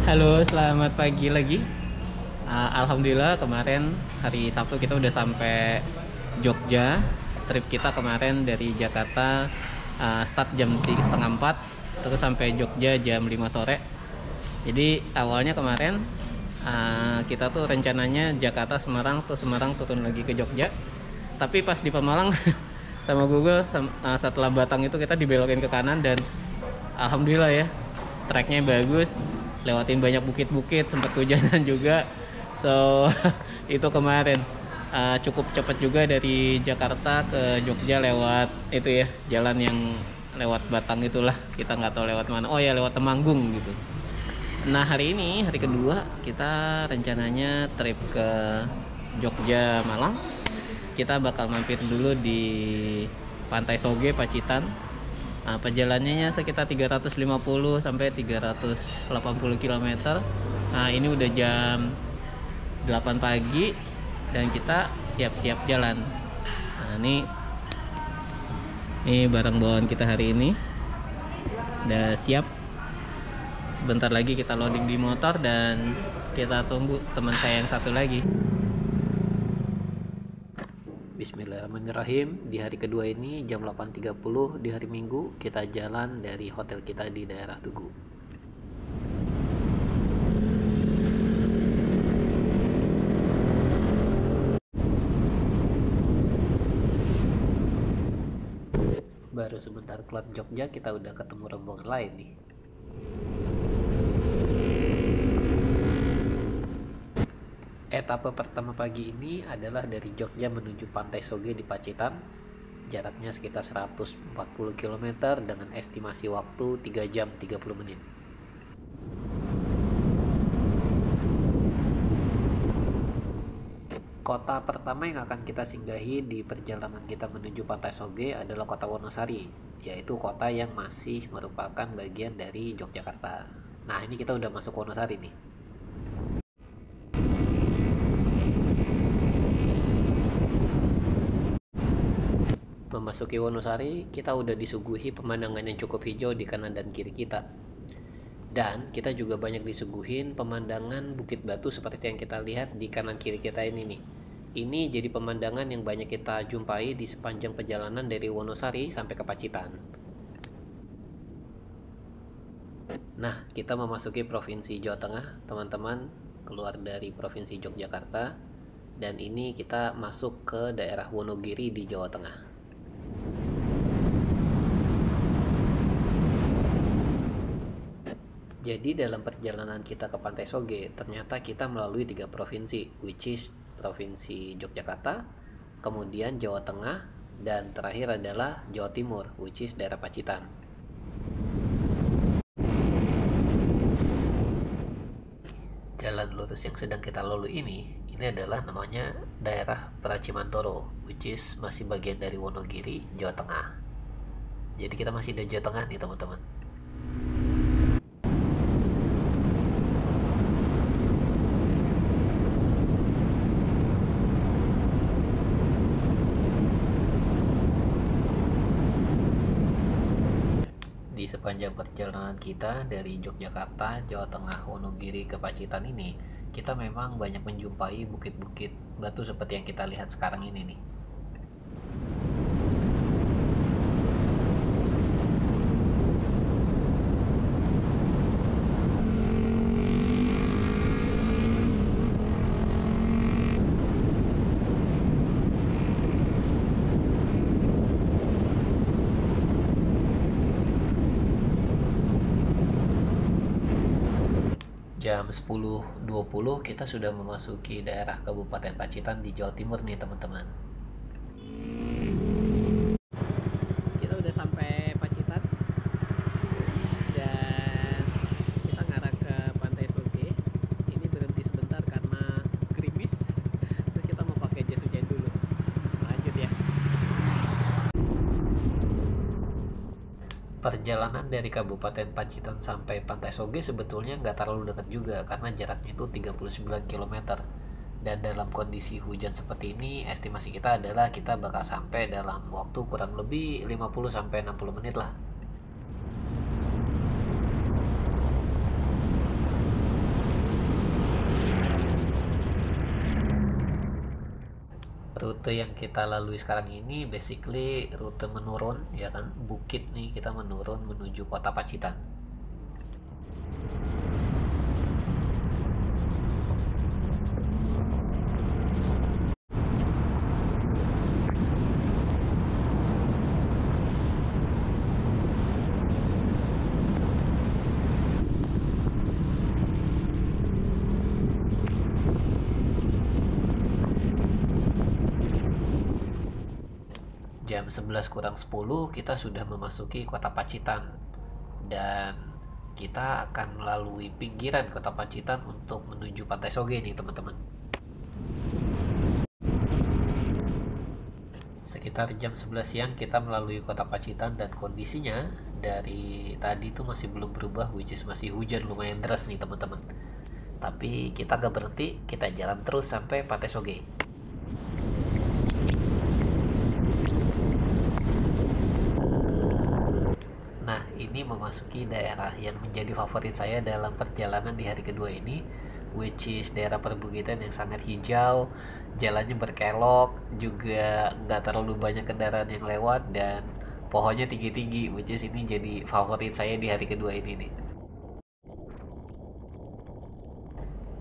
Halo, selamat pagi lagi. Alhamdulillah kemarin hari Sabtu kita udah sampai Jogja. Trip kita kemarin dari Jakarta start jam 3:30 terus sampai Jogja jam 5 sore. Jadi awalnya kemarin kita tuh rencananya Jakarta Semarang, tuh Semarang turun lagi ke Jogja. Tapi pas di Pemalang sama Google setelah Batang itu kita dibelokin ke kanan dan alhamdulillah ya, tracknya bagus, lewatin banyak bukit-bukit, sempat hujanan juga. So itu kemarin cukup cepat juga dari Jakarta ke Jogja lewat itu ya, jalan yang lewat Batang itulah, kita nggak tahu lewat mana. Oh ya, lewat Temanggung gitu. Nah, hari ini hari kedua kita rencananya trip ke Jogja Malang. Kita bakal mampir dulu di Pantai Soge Pacitan. Perjalanannya sekitar 350 sampai 380 km. Nah, ini udah jam 8 pagi dan kita siap-siap jalan. Nah, ini barang bawaan kita hari ini. Udah siap. Sebentar lagi kita loading di motor dan kita tunggu teman saya yang satu lagi. Bismillahirrahmanirrahim. Di hari kedua ini jam 8.30 di hari Minggu kita jalan dari hotel kita di daerah Tugu. Baru sebentar keluar Jogja kita udah ketemu rombongan lain nih. Etapa pertama pagi ini adalah dari Jogja menuju Pantai Soge di Pacitan. Jaraknya sekitar 140 km dengan estimasi waktu 3 jam 30 menit. Kota pertama yang akan kita singgahi di perjalanan kita menuju Pantai Soge adalah kota Wonosari, yaitu kota yang masih merupakan bagian dari Yogyakarta. Nah, ini kita udah masuk Wonosari nih. Memasuki Wonosari, kita udah disuguhi pemandangan yang cukup hijau di kanan dan kiri kita. Dan kita juga banyak disuguhin pemandangan bukit batu seperti yang kita lihat di kanan kiri kita ini nih. Ini jadi pemandangan yang banyak kita jumpai di sepanjang perjalanan dari Wonosari sampai ke Pacitan. Nah, kita memasuki Provinsi Jawa Tengah, teman-teman, keluar dari Provinsi Yogyakarta. Dan ini kita masuk ke daerah Wonogiri di Jawa Tengah. Jadi dalam perjalanan kita ke Pantai Soge, ternyata kita melalui 3 provinsi, which is Provinsi Yogyakarta, kemudian Jawa Tengah, dan terakhir adalah Jawa Timur, which is daerah Pacitan. Jalan lurus yang sedang kita lalui ini adalah namanya daerah Pracimantoro, which is masih bagian dari Wonogiri, Jawa Tengah. Jadi kita masih di Jawa Tengah nih, teman-teman. Di sepanjang perjalanan kita dari Yogyakarta, Jawa Tengah, Wonogiri ke Pacitan ini, kita memang banyak menjumpai bukit-bukit batu seperti yang kita lihat sekarang ini nih. Jam 10.20 kita sudah memasuki daerah Kabupaten Pacitan di Jawa Timur nih, teman-teman. Kita udah sampai Pacitan dan kita ngarah ke Pantai Soge. Ini berhenti sebentar karena gerimis. Terus kita mau pakai jas hujan dulu. Lanjut ya. Perjalanan dari Kabupaten Pacitan sampai Pantai Soge sebetulnya nggak terlalu dekat juga karena jaraknya itu 39 km. Dan dalam kondisi hujan seperti ini, estimasi kita adalah kita bakal sampai dalam waktu kurang lebih 50-60 menit lah. Rute yang kita lalui sekarang ini basically rute menurun, ya kan, bukit nih, kita menurun menuju kota Pacitan. Jam 11 kurang 10 kita sudah memasuki kota Pacitan, dan kita akan melalui pinggiran kota Pacitan untuk menuju Pantai Soge nih teman-teman. Sekitar jam 11 siang kita melalui kota Pacitan, dan kondisinya dari tadi tuh masih belum berubah, which is masih hujan lumayan deras nih teman-teman. Tapi kita gak berhenti, kita jalan terus sampai Pantai Soge. Nah, ini memasuki daerah yang menjadi favorit saya dalam perjalanan di hari kedua ini, which is daerah perbukitan yang sangat hijau, jalannya berkelok, juga nggak terlalu banyak kendaraan yang lewat, dan pohonnya tinggi-tinggi, which is ini jadi favorit saya di hari kedua ini nih.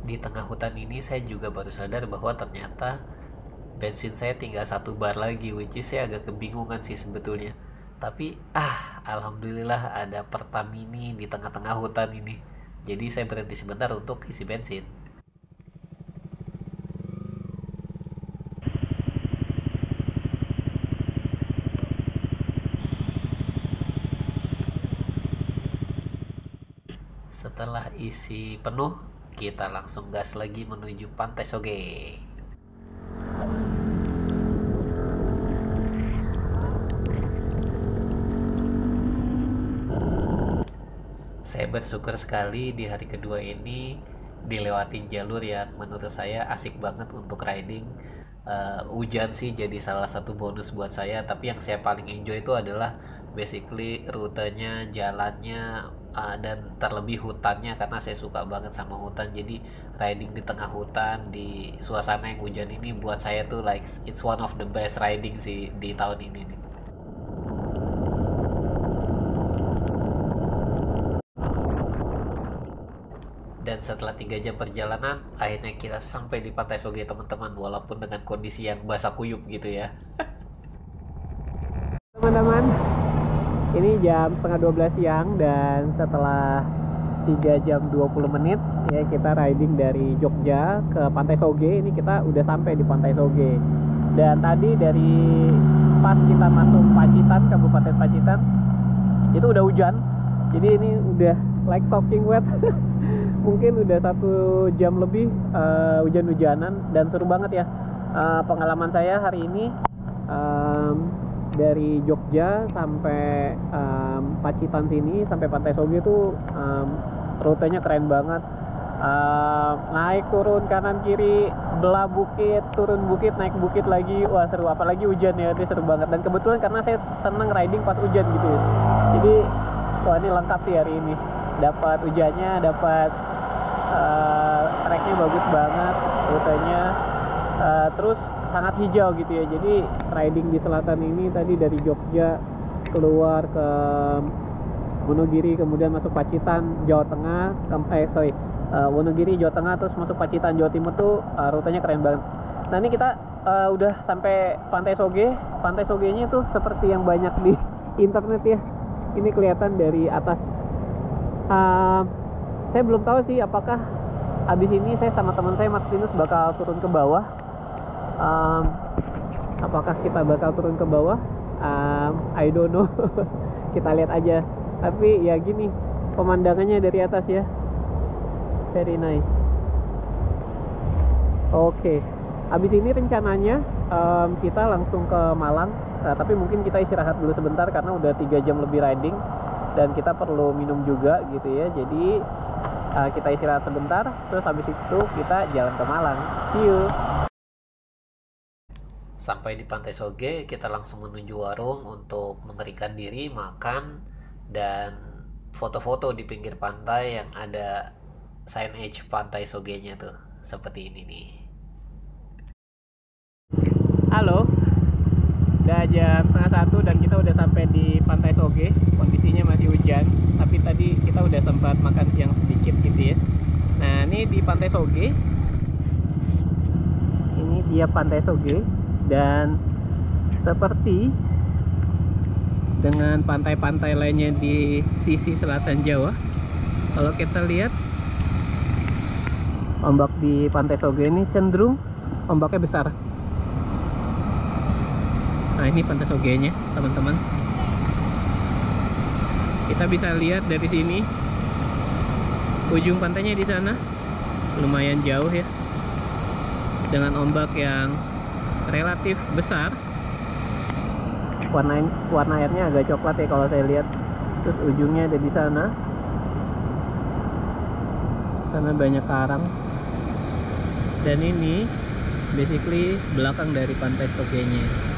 Di tengah hutan ini saya juga baru sadar bahwa ternyata bensin saya tinggal 1 bar lagi, which is saya agak kebingungan sih sebetulnya. Tapi alhamdulillah ada Pertamini di tengah-tengah hutan ini. Jadi saya berhenti sebentar untuk isi bensin. Setelah isi penuh, kita langsung gas lagi menuju Pantai Soge. Saya bersyukur sekali di hari kedua ini dilewatin jalur yang menurut saya asik banget untuk riding. Hujan sih jadi salah satu bonus buat saya, tapi yang saya paling enjoy itu adalah basically rutenya, jalannya, dan terlebih hutannya, karena saya suka banget sama hutan. Jadi riding di tengah hutan di suasana yang hujan ini buat saya tuh like it's one of the best riding sih di tahun ini nih. Dan setelah 3 jam perjalanan, akhirnya kita sampai di Pantai Soge teman-teman, walaupun dengan kondisi yang basah kuyup gitu ya. Teman-teman, ini jam setengah 12 siang, dan setelah 3 jam 20 menit ya kita riding dari Jogja ke Pantai Soge. Ini kita udah sampai di Pantai Soge. Dan tadi dari pas kita masuk Pacitan, Kabupaten Pacitan, itu udah hujan. Jadi ini udah like soaking wet. Mungkin udah 1 jam lebih hujan-hujanan, dan seru banget ya. Pengalaman saya hari ini dari Jogja sampai Pacitan sini, sampai Pantai Soge tuh rutenya keren banget. Naik turun kanan kiri, belah bukit, turun bukit, naik bukit lagi. Wah seru, apalagi hujan ya, ini seru banget. Dan kebetulan karena saya seneng riding pas hujan gitu ya, jadi wah ini lengkap sih hari ini. Dapat hujannya, dapat treknya bagus banget, rutenya terus sangat hijau gitu ya. Jadi riding di selatan ini tadi dari Jogja keluar ke Wonogiri, kemudian masuk Pacitan, Jawa Tengah, Wonogiri, Jawa Tengah, terus masuk Pacitan, Jawa Timur tuh rutenya keren banget. Nah ini kita udah sampai Pantai Soge. Pantai Sogenya tuh seperti yang banyak di internet ya. Ini kelihatan dari atas. Saya belum tahu sih apakah abis ini saya sama teman saya Martinus bakal turun ke bawah. Apakah kita bakal turun ke bawah? I don't know. Kita lihat aja. Tapi ya gini, pemandangannya dari atas ya, very nice. Oke, abis ini rencananya kita langsung ke Malang. Tapi mungkin kita istirahat dulu sebentar karena udah 3 jam lebih riding, dan kita perlu minum juga gitu ya. Jadi kita istirahat sebentar, terus habis itu kita jalan ke Malang. See you. Sampai di Pantai Soge, kita langsung menuju warung untuk mengeringkan diri, makan, dan foto-foto di pinggir pantai yang ada signage Pantai Sogenya tuh, seperti ini nih. Udah jam setengah 1 dan kita udah sampai di Pantai Soge. Kondisinya masih hujan, tapi tadi kita udah sempat makan siang sedikit gitu ya. Nah, ini di Pantai Soge. Ini dia Pantai Soge, dan seperti dengan pantai-pantai lainnya di sisi selatan Jawa, kalau kita lihat ombak di Pantai Soge ini cenderung ombaknya besar. Nah, ini Pantai Sogenya, teman-teman. Kita bisa lihat dari sini, ujung pantainya di sana lumayan jauh ya, dengan ombak yang relatif besar. Warna airnya agak coklat ya kalau saya lihat. Terus ujungnya ada di sana. Sana banyak karang. Dan ini basically belakang dari Pantai Sogenya.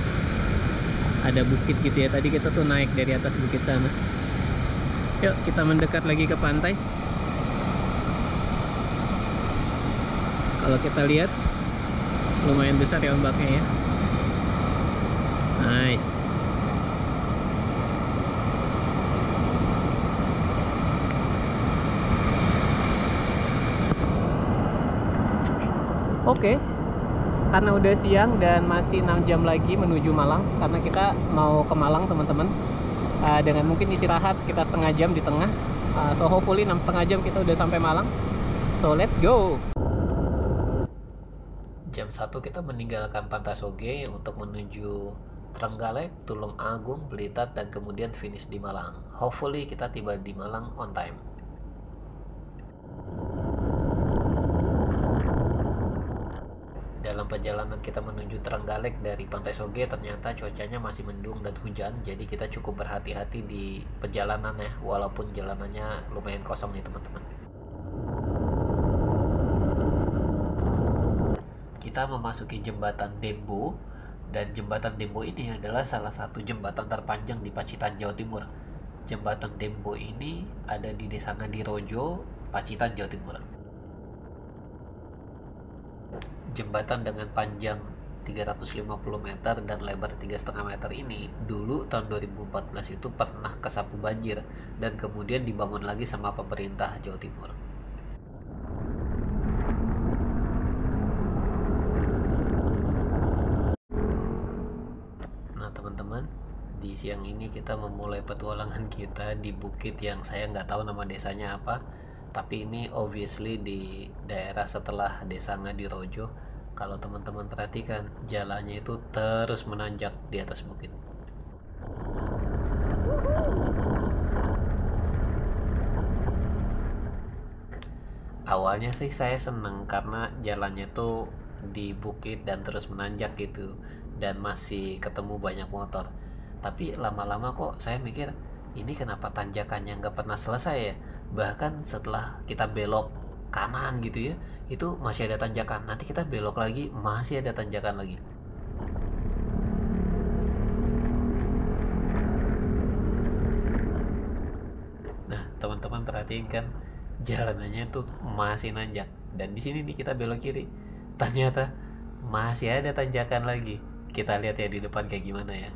Ada bukit gitu ya, tadi kita tuh naik dari atas bukit sana. Yuk kita mendekat lagi ke pantai. Kalau kita lihat lumayan besar ya ombaknya ya. Nice. Oke, karena udah siang dan masih 6 jam lagi menuju Malang, karena kita mau ke Malang teman-teman, dengan mungkin istirahat sekitar setengah jam di tengah. So hopefully 6,5 jam kita udah sampai Malang. So let's go. Jam 1 kita meninggalkan Pantai Soge untuk menuju Trenggalek, Tulung Agung, Blitar, dan kemudian finish di Malang. Hopefully kita tiba di Malang on time. Dalam perjalanan kita menuju Trenggalek dari Pantai Soge, ternyata cuacanya masih mendung dan hujan, jadi kita cukup berhati-hati di perjalanan ya, walaupun jalanannya lumayan kosong nih teman-teman. Kita memasuki jembatan Dembo, dan jembatan Dembo ini adalah salah satu jembatan terpanjang di Pacitan, Jawa Timur. Jembatan Dembo ini ada di Desa Ngadirojo, Pacitan, Jawa Timur. Jembatan dengan panjang 350 meter dan lebar 3,5 meter ini dulu tahun 2014 itu pernah kesapu banjir dan kemudian dibangun lagi sama pemerintah Jawa Timur. Nah teman-teman, di siang ini kita memulai petualangan kita di bukit yang saya nggak tahu nama desanya apa, tapi ini obviously di daerah setelah Desa Ngadirojo. Kalau teman-teman perhatikan, jalannya itu terus menanjak di atas bukit. Awalnya sih saya seneng karena jalannya tuh di bukit dan terus menanjak gitu, dan masih ketemu banyak motor. Tapi lama-lama kok saya mikir, ini kenapa tanjakannya nggak pernah selesai ya? Bahkan setelah kita belok kanan gitu ya, itu masih ada tanjakan. Nanti kita belok lagi, masih ada tanjakan lagi. Nah teman-teman perhatiin kan, jalanannya tuh masih nanjak, dan di sini nih kita belok kiri, ternyata masih ada tanjakan lagi. Kita lihat ya di depan kayak gimana ya.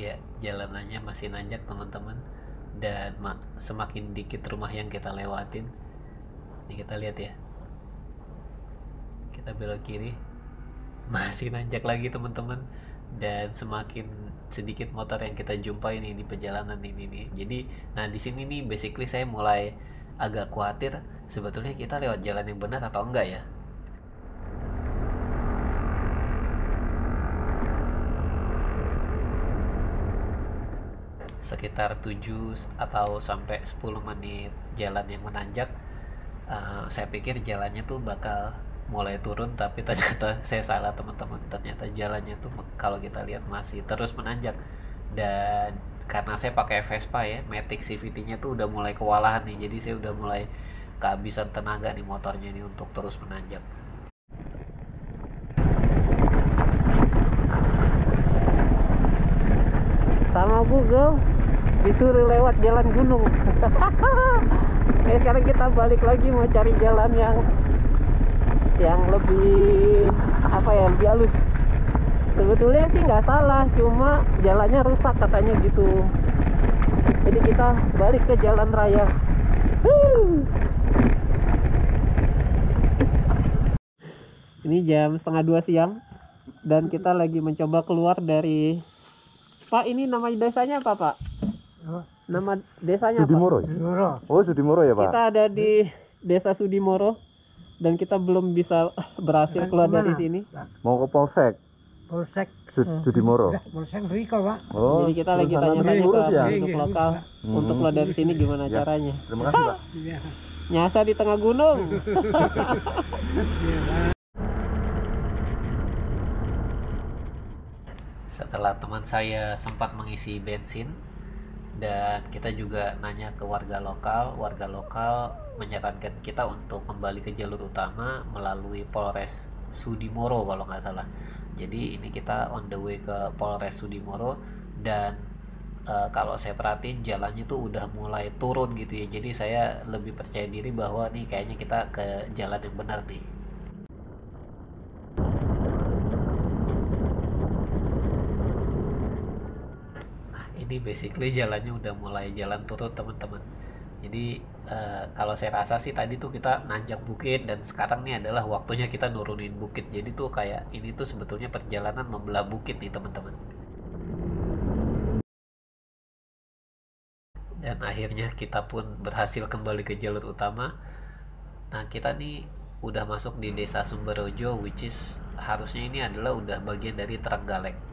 Ya, jalanannya masih nanjak teman-teman, dan semakin dikit rumah yang kita lewatin. Ini kita lihat ya, kita belok kiri, masih nanjak lagi teman-teman, dan semakin sedikit motor yang kita jumpai nih di perjalanan ini nih. Jadi, nah di sini nih basically saya mulai agak khawatir sebetulnya kita lewat jalan yang benar atau enggak ya. Sekitar 7 atau sampai 10 menit jalan yang menanjak, saya pikir jalannya tuh bakal mulai turun, tapi ternyata saya salah teman-teman. Ternyata jalannya tuh kalau kita lihat masih terus menanjak, dan karena saya pakai Vespa ya, Matic CVT-nya tuh udah mulai kewalahan nih, jadi saya udah mulai kehabisan tenaga nih motornya nih untuk terus menanjak. Sama Google disuruh lewat jalan gunung. Sekarang kita balik lagi mau cari jalan yang lebih apa ya, lebih halus. Sebetulnya sih nggak salah, cuma jalannya rusak katanya gitu. Jadi kita balik ke jalan raya. Ini jam 1:30 siang dan kita lagi mencoba keluar dari. Pak, ini nama desanya apa, Pak? Nama desanya Sudimoro. apa? Sudimoro. Oh, Sudimoro ya, Pak. Kita ada di Desa Sudimoro dan kita belum bisa berhasil keluar dari sini. Mau ke Polsek. Polsek Sudimoro. Polsek Riko, Pak. Oh, Jadi kita lagi sana tanya-tanya lurus ke ya? penduduk lokal untuk keluar dari sini gimana Ya. caranya. Terima kasih, Pak. Iya. Nyasar di tengah gunung. Setelah teman saya sempat mengisi bensin dan kita juga nanya ke warga lokal menyarankan kita untuk kembali ke jalur utama melalui Polres Sudimoro kalau nggak salah. Jadi ini kita on the way ke Polres Sudimoro dan kalau saya perhatiin jalannya tuh udah mulai turun gitu ya. Jadi saya lebih percaya diri bahwa nih kayaknya kita ke jalan yang benar nih. Ini basically jalannya udah mulai jalan turun teman-teman. Jadi kalau saya rasa sih tadi tuh kita nanjak bukit dan sekarang nih adalah waktunya kita nurunin bukit. Jadi tuh kayak ini tuh sebetulnya perjalanan membelah bukit nih teman-teman. Dan akhirnya kita pun berhasil kembali ke jalur utama. Nah, kita nih udah masuk di Desa Sumberjojo, which is harusnya ini adalah udah bagian dari Trenggalek.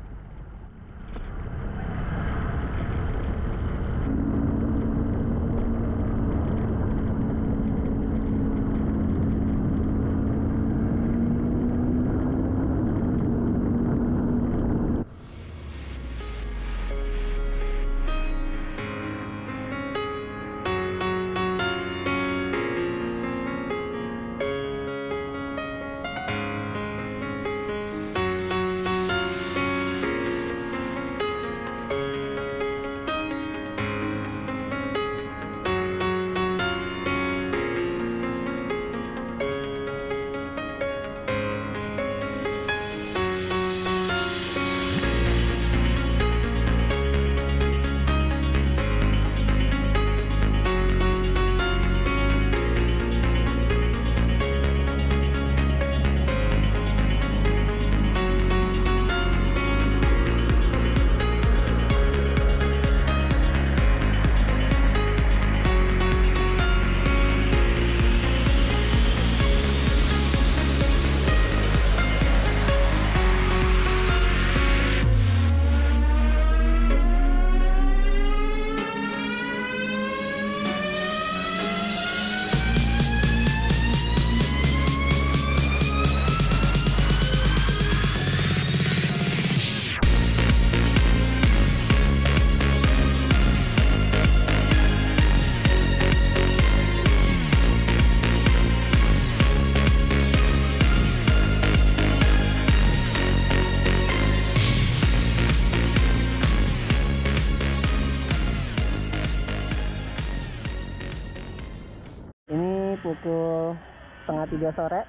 Pukul 2:30 sore.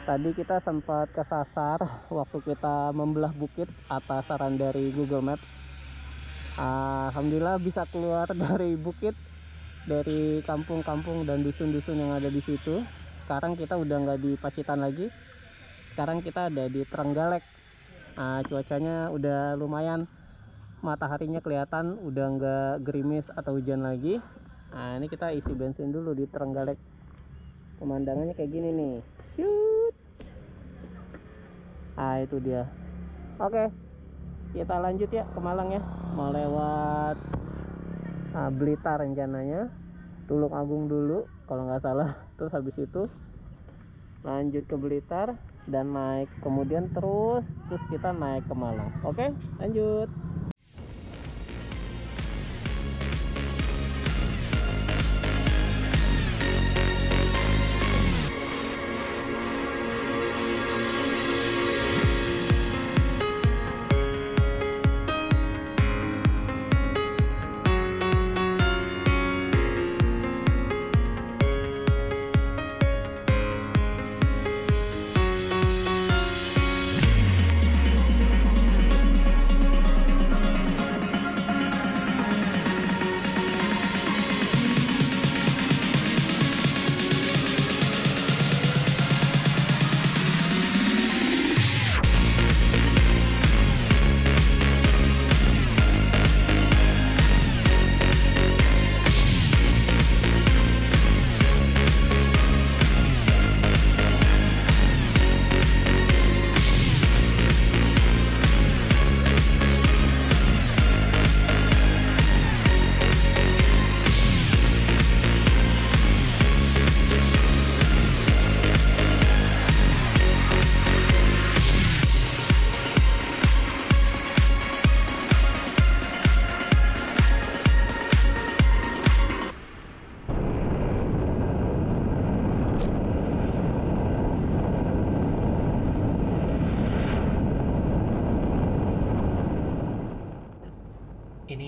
Tadi kita sempat kesasar waktu kita membelah bukit atas saran dari Google Maps. Alhamdulillah bisa keluar dari bukit, dari kampung-kampung dan dusun-dusun yang ada di situ. Sekarang kita udah nggak di Pacitan lagi. Sekarang kita ada di Trenggalek. Cuacanya udah lumayan, mataharinya kelihatan, udah nggak gerimis atau hujan lagi. Nah, ini kita isi bensin dulu di Trenggalek. Pemandangannya kayak gini nih. Shoot. Itu dia. Oke, kita lanjut ya ke Malang ya. Mau lewat Blitar rencananya. Tulung Agung dulu kalau nggak salah. Terus habis itu lanjut ke Blitar dan naik, kemudian terus kita naik ke Malang. Oke, lanjut.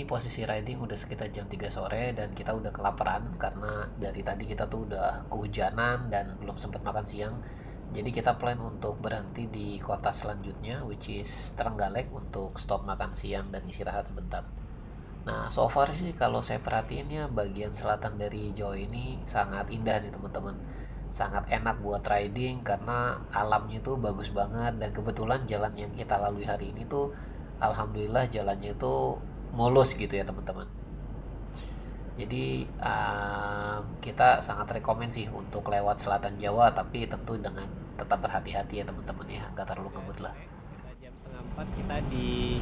ini posisi riding udah sekitar jam 3 sore dan kita udah kelaparan karena dari tadi kita tuh udah kehujanan dan belum sempat makan siang. Jadi kita plan untuk berhenti di kota selanjutnya, which is Trenggalek, untuk stop makan siang dan istirahat sebentar. Nah, so far sih kalau saya perhatiin ya, bagian selatan dari Jawa ini sangat indah nih teman-teman. Sangat enak buat riding karena alamnya itu bagus banget, dan kebetulan jalan yang kita lalui hari ini tuh alhamdulillah jalannya itu mulus gitu ya teman-teman. Jadi kita sangat rekomen sih untuk lewat selatan Jawa, tapi tentu dengan tetap berhati-hati ya teman-teman ya, nggak terlalu ngebut lah. Kita jam setengah 4 kita di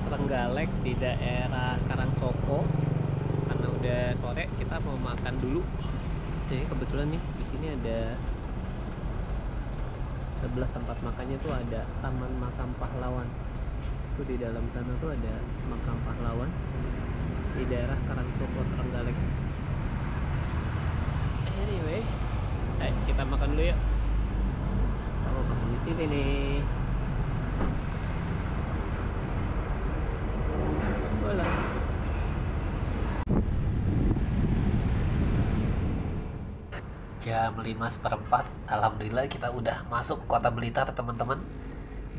Trenggalek di daerah Karangsoko. Karena udah sore kita mau makan dulu. Jadi kebetulan nih di sini ada sebelah tempat makannya tuh ada Taman Makam Pahlawan. Tuh di dalam sana tuh ada makam pahlawan di daerah Karangsoko Trenggalek. Anyway, ayo kita makan dulu ya. Kita mau makan di sini nih. Bola. Jam 5:15, alhamdulillah kita udah masuk kota Blitar teman-teman.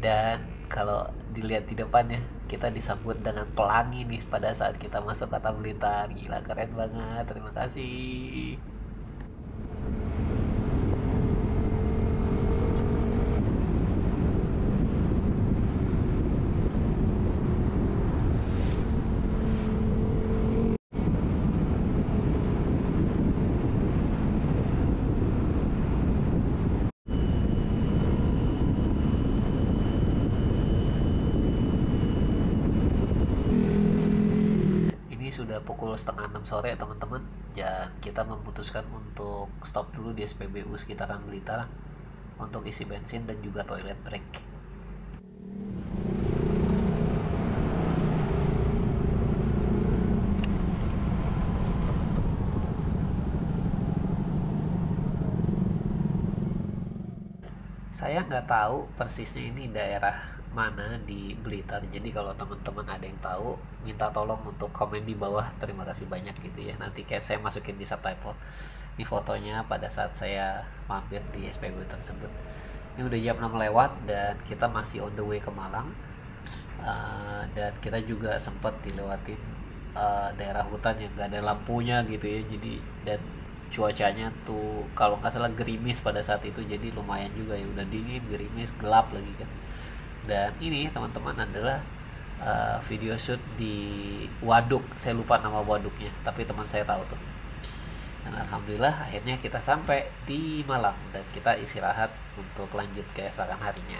Dan kalau dilihat di depannya, kita disambut dengan pelangi nih pada saat kita masuk kota Blitar. Gila, keren banget, terima kasih. Sudah pukul setengah 6 sore teman-teman, dan kita memutuskan untuk stop dulu di SPBU sekitaran Blitar untuk isi bensin dan juga toilet break. Saya nggak tahu persisnya ini daerah mana di Blitar, jadi kalau teman-teman ada yang tahu, minta tolong untuk komen di bawah, terima kasih banyak gitu ya. Nanti kayak saya masukin di subtitle di fotonya pada saat saya mampir di SPBU tersebut. Ini udah jam 6 lewat dan kita masih on the way ke Malang. Dan kita juga sempat dilewatin daerah hutan yang gak ada lampunya gitu ya, jadi dan cuacanya tuh kalau nggak salah gerimis pada saat itu, jadi lumayan juga ya, udah dingin, gerimis, gelap lagi kan. Dan ini teman-teman adalah video shoot di waduk, saya lupa nama waduknya, tapi teman saya tahu tuh. Dan alhamdulillah akhirnya kita sampai di Malang dan kita istirahat untuk lanjut keesokan harinya.